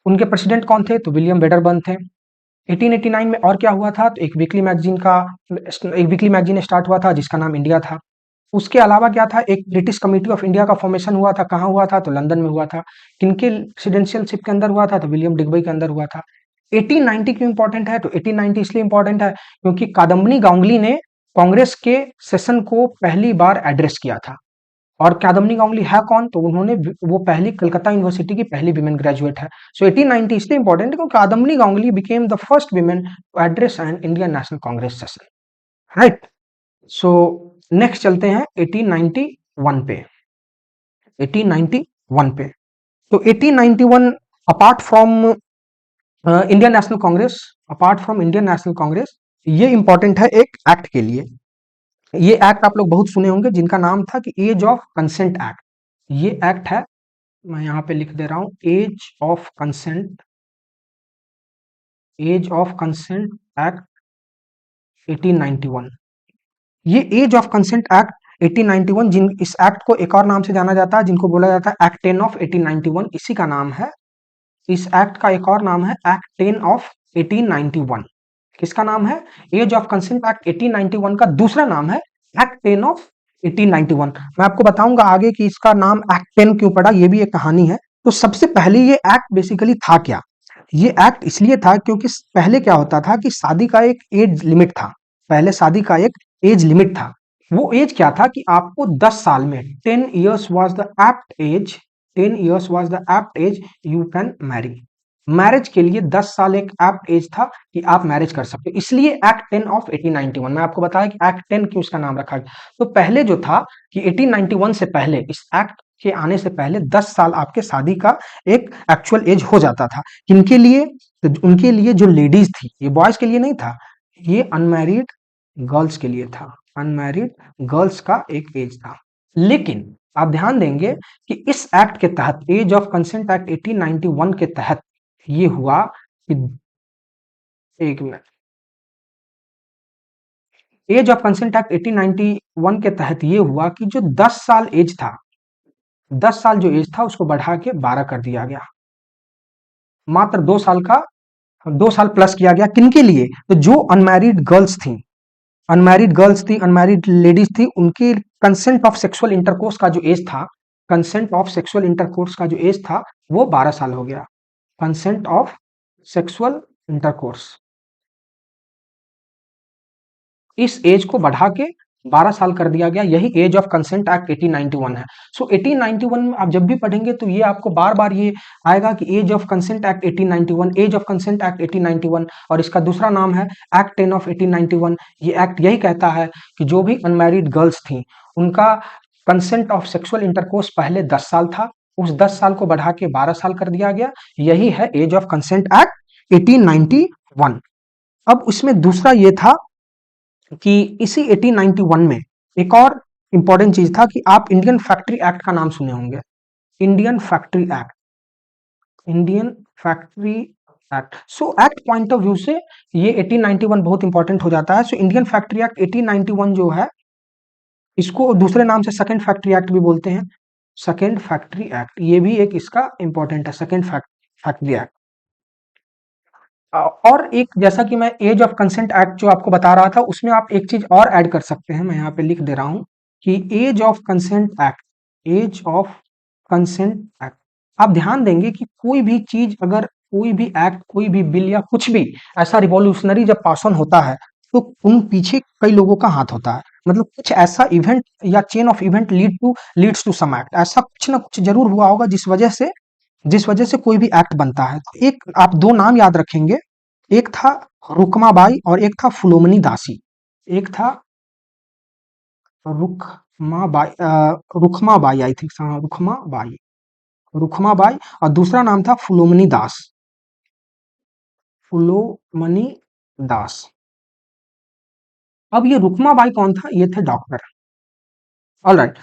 उनके प्रेसिडेंट कौन थे? तो विलियम वेडरबर्न थे। 1889 में और क्या हुआ था? तो एक वीकली मैगजीन स्टार्ट हुआ था जिसका नाम इंडिया था। उसके अलावा क्या था? एक ब्रिटिश कमेटी ऑफ इंडिया का फॉर्मेशन हुआ था। कहाँ हुआ था? तो लंदन में हुआ था। किनके प्रेसिडेंशियलशिप के अंदर हुआ था? तो विलियम डिगबई के अंदर हुआ था। 1890 क्यों इंपॉर्टेंट है? तो 1890 इसलिए इंपॉर्टेंट है क्योंकि कादम्बनी गांगुली ने कांग्रेस के सेशन को पहली बार एड्रेस किया था। और कादम्बनी गांगुली है कौन? तो उन्होंने वो पहली कलकत्ता यूनिवर्सिटी की पहली विमेन ग्रेजुएट है। सो 1890 इसलिए इंपॉर्टेंट है क्योंकि Kadambini Ganguly became the first women to address an Indian national Congress session, right. So next चलते हैं 1891 पे। 1891 पे, तो 1891 apart from Indian national Congress, apart from Indian national Congress, ये इंपॉर्टेंट है एक एक्ट के लिए। ये एक्ट आप लोग बहुत सुने होंगे जिनका नाम था कि एज ऑफ कंसेंट एक्ट। ये एक्ट है, मैं यहाँ पे लिख दे रहा हूं, age of consent, age of consent act 1891। ये एज ऑफ कंसेंट एक्ट 1891, जिन इस एक्ट को एक और नाम से जाना जाता है जिनको बोला जाता है एक्ट 10 ऑफ 1891, इसी का नाम है। इस एक्ट का एक और नाम है एक्ट 10 ऑफ 1891। किसका नाम है? एज ऑफ कंसेंट एक्ट 1891 का दूसरा नाम है एक्ट 10 ऑफ 1891। मैं आपको बताऊंगा आगे कि इसका नाम एक्ट 10 क्यों पड़ा, ये भी एक कहानी है। तो सबसे पहले ये एक्ट बेसिकली था क्या? ये एक्ट इसलिए था क्योंकि पहले क्या होता था कि शादी का एक एज लिमिट था। पहले शादी का एक एज लिमिट था। वो एज क्या था कि आपको 10 साल में 10 years was the apt age, 10 years was the apt age you can marry. Marriage के लिए 10 साल एक एप्ट एज था कि आप मैरिज कर सकते हो, इसलिए एक्ट 10 ऑफ 1891। मैं आपको बताया कि एक्ट 10 क्यों उसका नाम रखा गया। तो पहले जो था कि 1891 से पहले, इस एक्ट के आने से पहले 10 साल आपके शादी का एक एक्चुअल एज हो जाता था। किनके लिए? तो उनके लिए जो लेडीज थी, ये बॉयज के लिए नहीं था, ये अनमैरिड गर्ल्स के लिए था। अनमैरिड गर्ल्स का एक एज था। लेकिन आप ध्यान देंगे कि इस एक्ट के तहत, एज ऑफ कंसेंट एक्ट 1891 के तहत ये हुआ कि, एक minute, age of consent act 1891 के तहत ये हुआ कि जो 10 साल एज था, 10 साल जो एज था उसको बढ़ा के 12 कर दिया गया। मात्र 2 साल का, 2 साल प्लस किया गया। किनके लिए? तो जो अनमैरिड गर्ल्स थी, अनमैरिड गर्ल्स थी, अनमैरिड लेडीज थी, उनके कंसेंट ऑफ सेक्सुअल इंटरकोर्स का जो एज था, कंसेंट ऑफ सेक्सुअल इंटरकोर्स का जो एज था वो 12 साल हो गया। कंसेंट ऑफ सेक्सुअल इंटरकोर्स, इस एज को बढ़ा के 12 साल कर दिया गया। यही एज ऑफ कंसेंट एक्ट 1891 है। सो 1891 में आप जब भी पढ़ेंगे तो ये आपको बार बार ये आएगा कि age of consent act 1891, age of consent act 1891, और इसका दूसरा नाम है एक्ट 10 ऑफ 1891। ये एक्ट यही कहता है कि जो भी अनमैरिड गर्ल्स थी उनका कंसेंट ऑफ सेक्सुअल इंटरकोर्स पहले 10 साल था, उस 10 साल को बढ़ा के 12 साल कर दिया गया। यही है एज ऑफ कंसेंट एक्ट 1891। अब उसमें दूसरा ये था कि इसी 1891 में एक और इंपॉर्टेंट चीज था कि आप इंडियन फैक्ट्री एक्ट का नाम सुने होंगे। Indian factory act, Indian factory act. So act point of view से ये 1891 बहुत इंपॉर्टेंट हो जाता है। सो इंडियन फैक्ट्री एक्ट 1891 जो है, इसको दूसरे नाम से सेकंड फैक्ट्री एक्ट भी बोलते हैं। सेकंड फैक्ट्री एक्ट, ये भी एक इसका इंपॉर्टेंट है, सेकंड फैक्ट्री एक्ट। और एक, जैसा कि मैं एज ऑफ कंसेंट एक्ट जो आपको बता रहा था, उसमें आप एक चीज और ऐड कर सकते हैं। मैं यहाँ पे लिख दे रहा हूं कि age of consent act, age of consent act, आप ध्यान देंगे कि कोई भी चीज, अगर कोई भी एक्ट, कोई भी बिल या कुछ भी ऐसा रिवॉल्यूशनरी जब पास ऑन होता है तो उन पीछे कई लोगों का हाथ होता है। मतलब कुछ ऐसा इवेंट या chain of event leads to some act, ऐसा कुछ ना कुछ जरूर हुआ होगा जिस वजह से कोई भी एक्ट बनता है। तो एक आप दो नाम याद रखेंगे, एक था रुकमाबाई और एक था फुलोमनी दासी। एक था रुखमाबाई, आई थिंक, हाँ, रुखमाबाई और दूसरा नाम था फुलोमनी दास। अब ये रुकमाबाई कौन था? ये थे डॉक्टर। ऑलराइट।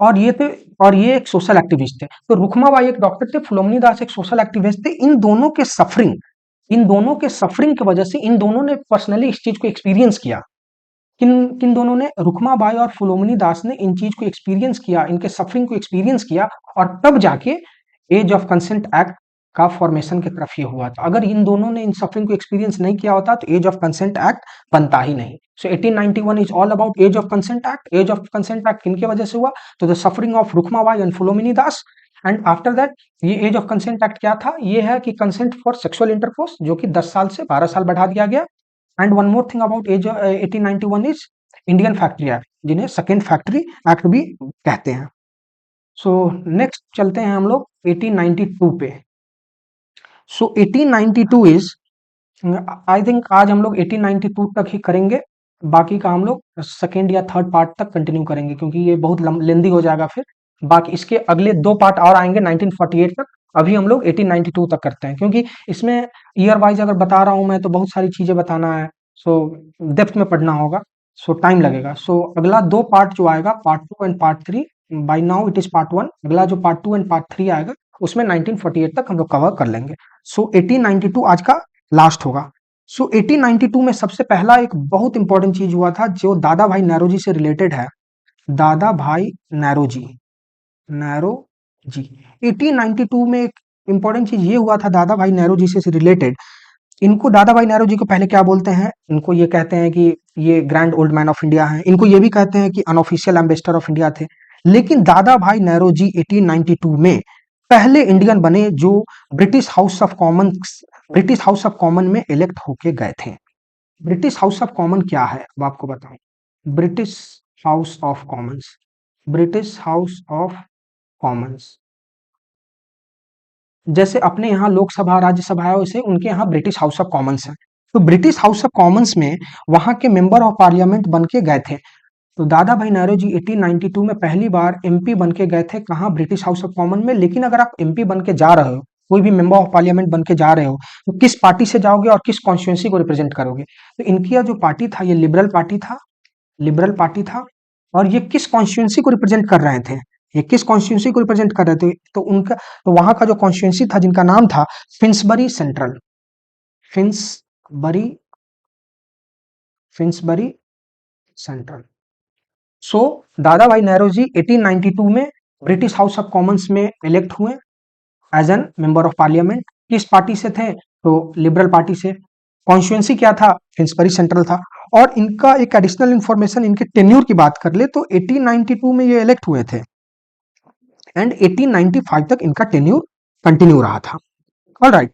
और ये थे, और ये एक सोशल एक्टिविस्ट थे। तो रुकमाबाई एक डॉक्टर थे, फुलोमनी दास एक सोशल एक्टिविस्ट थे। इन दोनों के सफरिंग की वजह से इन दोनों ने पर्सनली इस चीज को एक्सपीरियंस किया। किन किन दोनों ने? रुकमाबाई और फुलोमनी दास ने इन चीज को एक्सपीरियंस किया, इनके सफरिंग को एक्सपीरियंस किया, और तब जाके एज ऑफ कंसेंट एक्ट का फॉर्मेशन की तरफ ये हुआ था। अगर इन दोनों ने इन सफरिंग को एक्सपीरियंस नहीं किया होता तो एज ऑफ कंसेंट एक्ट बनता ही नहीं। So 1891 is all about age of consent act. Age of consent act किनके वजह से हुआ? तो the suffering of Rukmabai and Phulmoni Das. And after that ये एज ऑफ कंसेंट एक्ट क्या था? ये है कि कंसेंट फॉर सेक्सुअल इंटरकोर्स, जो कि 10 साल से 12 साल बढ़ा दिया गया। And one more thing about age 1891 is Indian factory act, जिन्हें सेकेंड फैक्ट्री एक्ट भी कहते हैं। सो नेक्स्ट चलते हैं हम लोग 1892 पे। सो 1892 इज, आई थिंक आज हम लोग 1892 तक ही करेंगे, बाकी का हम लोग सेकेंड या थर्ड पार्ट तक कंटिन्यू करेंगे, क्योंकि ये बहुत लेंदी हो जाएगा फिर। बाकी इसके अगले 2 पार्ट और आएंगे 1948 तक। अभी हम लोग 1892 तक करते हैं, क्योंकि इसमें ईयर वाइज अगर बता रहा हूँ मैं तो बहुत सारी चीजें बताना है। सो डेप्थ में पढ़ना होगा, सो टाइम लगेगा। सो अगला 2 पार्ट जो आएगा, part 2 and part 3, by now it is part 1। अगला जो पार्ट 2 एंड पार्ट 3 आएगा उसमें 1948 तक हम लोग कवर कर लेंगे। सो 1892 आज का लास्ट होगा। सो 1892 में सबसे पहला एक बहुत इंपॉर्टेंट चीज हुआ था जो दादा भाई नौरोजी से रिलेटेड है। दादा भाई नौरोजी, नौरोजी 1892 में एक इंपॉर्टेंट चीज ये हुआ था दादा भाई नौरोजी से रिलेटेड। इनको, दादा भाई नौरोजी को पहले क्या बोलते हैं? इनको ये कहते हैं कि ये grand old man of India हैं। इनको ये भी कहते हैं कि अनऑफिशियल एम्बेसडर ऑफ इंडिया थे। लेकिन दादा भाई नौरोजी 1892 में पहले इंडियन बने जो ब्रिटिश हाउस ऑफ कॉमन में इलेक्ट होके गए थे। ब्रिटिश हाउस ऑफ कॉमन क्या है अब आपको बताऊं। British House of Commons, British House of Commons जैसे अपने यहाँ लोकसभा राज्यसभा है, वैसे उनके यहाँ ब्रिटिश हाउस ऑफ कॉमन्स है। तो ब्रिटिश हाउस ऑफ कॉमन्स में वहां के मेंबर ऑफ पार्लियामेंट बन के गए थे। तो दादा भाई नौरोजी 1892 में पहली बार एमपी बन के गए थे। कहाँ? ब्रिटिश हाउस ऑफ कॉमन में। लेकिन अगर आप एमपी बन के जा रहे हो, कोई भी मेंबर ऑफ पार्लियामेंट बन के जा रहे हो, तो किस पार्टी से जाओगे और किस कॉन्स्टिट्यूंसी को रिप्रेजेंट करोगे? तो इनकी जो पार्टी था ये लिबरल पार्टी था, लिबरल पार्टी था। और ये किस कॉन्स्टिट्यूंसी को रिप्रेजेंट कर रहे थे? ये किस कॉन्स्टिट्यूंसी को रिप्रेजेंट कर रहे थे? तो उनका, तो वहां का जो कॉन्स्टिट्यूंसी था जिनका नाम था Finsbury Central, Finsbury Finsbury Central. So Dadabhai Naoroji 1892 में ब्रिटिश हाउस ऑफ कॉमन्स में इलेक्ट हुए as an member of parliament. किस पार्टी से थे? तो लिबरल पार्टी से। कॉन्स्टिट्यूंसी क्या था? फिंसबरी सेंट्रल था। और इनका एक एडिशनल इंफॉर्मेशन, इनके टेन्यूर की बात कर ले तो 1892 में ये इलेक्ट हुए थे एंड 1895 तक इनका टेन्यूर कंटिन्यू रहा था। ऑलराइट।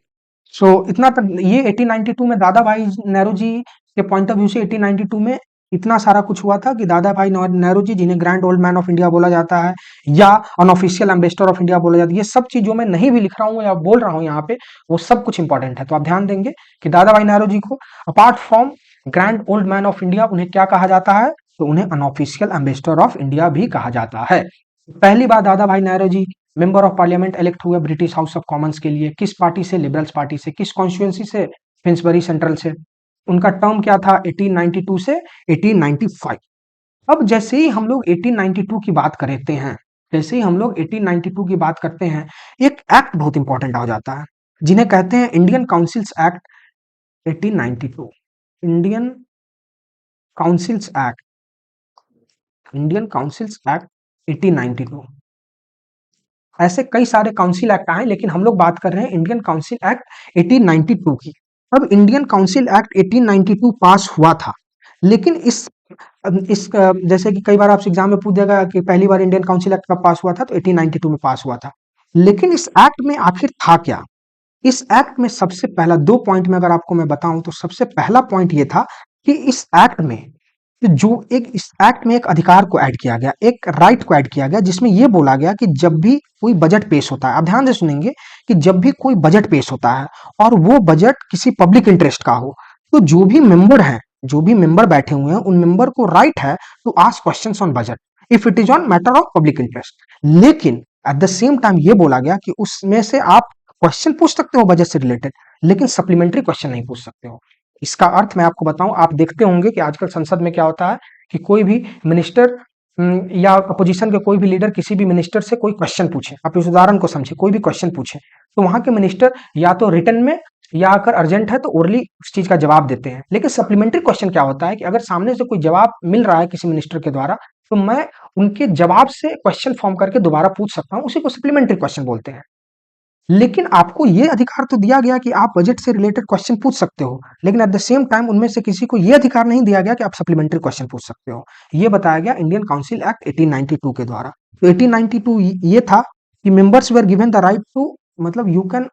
सो इतना तक ये 1892 में दादा भाई नौरोजी के पॉइंट ऑफ व्यू से 1892 में इतना सारा कुछ हुआ था कि दादा भाई नौरोजी, जिन्हें grand old man of India बोला जाता है या अनऑफिशियल एम्बेसडर ऑफ इंडिया बोला जाता है, ये सब चीज जो मैं नहीं भी लिख रहा हूँ या बोल रहा हूँ यहाँ पे, वो सब कुछ इंपॉर्टेंट है। तो आप ध्यान देंगे कि दादा भाई नौरोजी को apart from grand old man of India उन्हें क्या कहा जाता है? तो उन्हें अनऑफिशियल एम्बेसडर ऑफ इंडिया भी कहा जाता है। पहली बार Dadabhai Naoroji member of parliament elect हुए ब्रिटिश हाउस ऑफ कॉमन्स के लिए। किस पार्टी से? लिबरल्स पार्टी से। किस कॉन्स्टिट्यूंसी से? फिंसबरी सेंट्रल से। उनका टर्म क्या था? 1892 से 1895। अब जैसे ही हम लोग 1892 की बात करते हैं, जैसे ही हम लोग 1892 की बात करते हैं, एक एक्ट बहुत इंपॉर्टेंट हो जाता है जिन्हें कहते हैं Indian councils act 1892। Indian councils act, Indian councils act 1892। ऐसे कई सारे काउंसिल एक्ट आए, लेकिन हम लोग बात कर रहे हैं इंडियन काउंसिल एक्ट 1892 की। अब इंडियन काउंसिल एक्ट 1892 पास हुआ था, लेकिन जैसे कि कई बार आपसे एग्जाम में पूछ देगा कि पहली बार इंडियन काउंसिल एक्ट कब पास हुआ था, तो 1892 में पास हुआ था। लेकिन इस एक्ट में आखिर था क्या? इस एक्ट में सबसे पहला 2 पॉइंट में अगर आपको मैं बताऊं तो सबसे पहला पॉइंट ये था कि इस एक्ट में तो जो एक इस एक्ट में एक अधिकार को ऐड किया गया, एक राइट को ऐड किया गया, जिसमें ये बोला गया कि जब भी कोई बजट पेश होता है, आप ध्यान से सुनेंगे कि जब भी कोई बजट पेश होता है और वो बजट किसी पब्लिक इंटरेस्ट का हो, तो जो भी मेंबर हैं, जो भी मेंबर बैठे हुए हैं, उन मेंबर को राइट है to ask questions on budget if it is on matter of public interest. लेकिन एट द सेम टाइम ये बोला गया कि उसमें से आप क्वेश्चन पूछ सकते हो बजट से रिलेटेड, लेकिन सप्लीमेंट्री क्वेश्चन नहीं पूछ सकते हो। इसका अर्थ मैं आपको बताऊं, आप देखते होंगे कि आजकल संसद में क्या होता है कि कोई भी मिनिस्टर या अपोजिशन के कोई भी लीडर किसी भी मिनिस्टर से कोई क्वेश्चन पूछे, आप इस उदाहरण को समझे, कोई भी क्वेश्चन पूछे तो वहां के मिनिस्टर या तो रिटर्न में या अगर अर्जेंट है तो ओरली उस चीज का जवाब देते हैं। लेकिन सप्लीमेंट्री क्वेश्चन क्या होता है कि अगर सामने से कोई जवाब मिल रहा है किसी मिनिस्टर के द्वारा, तो मैं उनके जवाब से क्वेश्चन फॉर्म करके दोबारा पूछ सकता हूं, उसी को सप्लीमेंट्री क्वेश्चन बोलते हैं। लेकिन आपको ये अधिकार तो दिया गया कि आप बजट से रिलेटेड क्वेश्चन पूछ सकते हो, लेकिन एट द सेम टाइम उनमें से किसी को ये अधिकार नहीं दिया गया कि आप सप्लीमेंट्री क्वेश्चन पूछ सकते हो। ये बताया गया इंडियन काउंसिल एक्ट 1892 के द्वारा। तो 1892 ये था कि members were given the right to, मतलब you can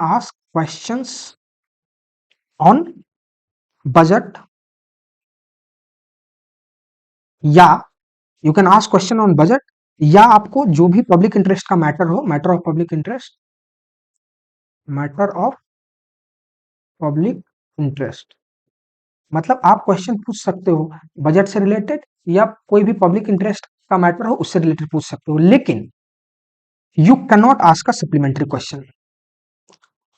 ask questions on budget, या you can ask question on budget, या आपको जो भी पब्लिक इंटरेस्ट का मैटर हो, matter of public interest, matter of public interest, मतलब आप क्वेश्चन पूछ सकते हो बजट से रिलेटेड या कोई भी पब्लिक इंटरेस्ट का मैटर हो उससे रिलेटेड पूछ सकते हो। लेकिन you can not ask a supplementary question,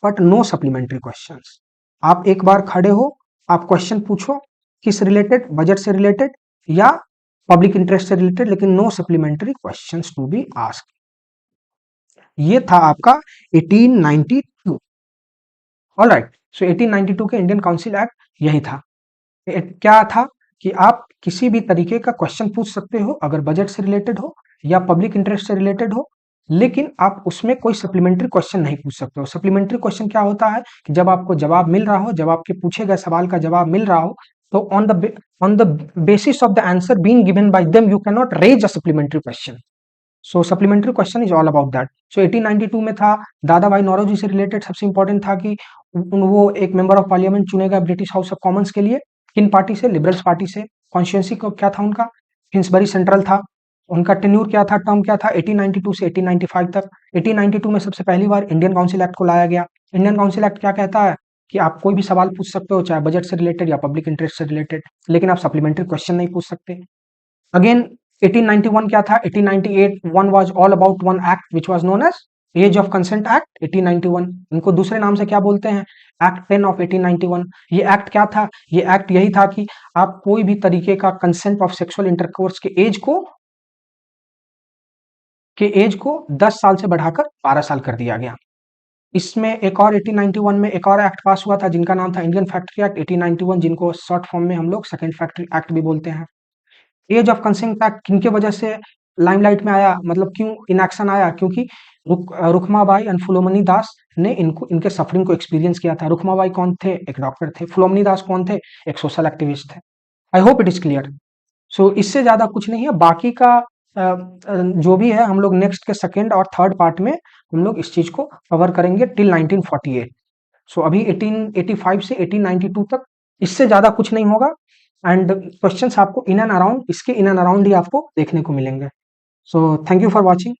but no supplementary questions. आप एक बार खड़े हो, आप क्वेश्चन पूछो किस रिलेटेड, बजट से रिलेटेड या पब्लिक इंटरेस्ट से रिलेटेड, लेकिन no supplementary questions to be ask. ये था आपका 1892। ऑलराइट, सो 1892 के इंडियन काउंसिल एक्ट यही था। क्या था कि आप किसी भी तरीके का क्वेश्चन पूछ सकते हो अगर बजट से रिलेटेड हो या पब्लिक इंटरेस्ट से रिलेटेड हो, लेकिन आप उसमें कोई सप्लीमेंट्री क्वेश्चन नहीं पूछ सकते हो। सप्लीमेंट्री क्वेश्चन क्या होता है कि जब आपको जवाब मिल रहा हो, जब आपके पूछे गए सवाल का जवाब मिल रहा हो, तो on the basis of the answer being given by them you can not raise a supplementary question. So supplementary question is all about that. So 1892 में था दादा भाई नौरोजी से रिलेटेड सबसे इंपॉर्टेंट था कि वो एक मेंबर ऑफ पार्लियामेंट चुने गए ब्रिटिश हाउस ऑफ कॉमन्स के लिए। किन पार्टी से? लिबरल्स पार्टी से। कॉन्स्टिट्यूंसी को क्या था उनका? फिंसबरी सेंट्रल था। उनका टेन्यूर क्या था, टर्म क्या था? 1892 से 1895 तक। 1892 में सबसे पहली बार इंडियन काउंसिल एक्ट को लाया गया। इंडियन काउंसिल एक्ट क्या कहता है कि आप कोई भी सवाल पूछ सकते हो, चाहे बजट से रिलेटेड या पब्लिक इंटरेस्ट से रिलेटेड, लेकिन आप सप्लीमेंट्री क्वेश्चन नहीं पूछ सकते। अगेन 1891 क्या था? 1898 one was all about one act which was known as age of consent act 1891। इनको दूसरे नाम से क्या बोलते हैं? Act 10 of 1891। ये एक्ट क्या था? ये एक्ट यही था कि आप कोई भी तरीके का कंसेंट ऑफ सेक्सुअल इंटरकोर्स के एज को 10 साल से बढ़ाकर 12 साल कर दिया गया। इसमें एक और 1891 में एक और एक्ट पास हुआ था जिनका नाम था इंडियन फैक्ट्री एक्ट 1891, जिनको शॉर्ट फॉर्म में हम लोग सेकंड फैक्ट्री एक्ट भी बोलते हैं। एज ऑफ कंसेंट एक्ट किनके वजह से लाइमलाइट में आया, मतलब क्यों इन एक्शन आया? क्योंकि रुखमाबाई एंड फुलोमनी दास ने इनके सफरिंग को एक्सपीरियंस किया था। रुखमाबाई कौन थे? एक डॉक्टर थे। फुलोमनी दास कौन थे? एक सोशल एक्टिविस्ट थे। I hope it is clear. So इससे ज्यादा कुछ नहीं है, बाकी का जो भी है हम लोग नेक्स्ट के सेकेंड और थर्ड पार्ट में हम लोग इस चीज को कवर करेंगे टिल 1948। सो अभी 1885 से 1892 तक इससे ज्यादा कुछ नहीं होगा। एंड क्वेश्चंस आपको इन एंड अराउंड, इसके इन एंड अराउंड ही आपको देखने को मिलेंगे। So thank you for watching.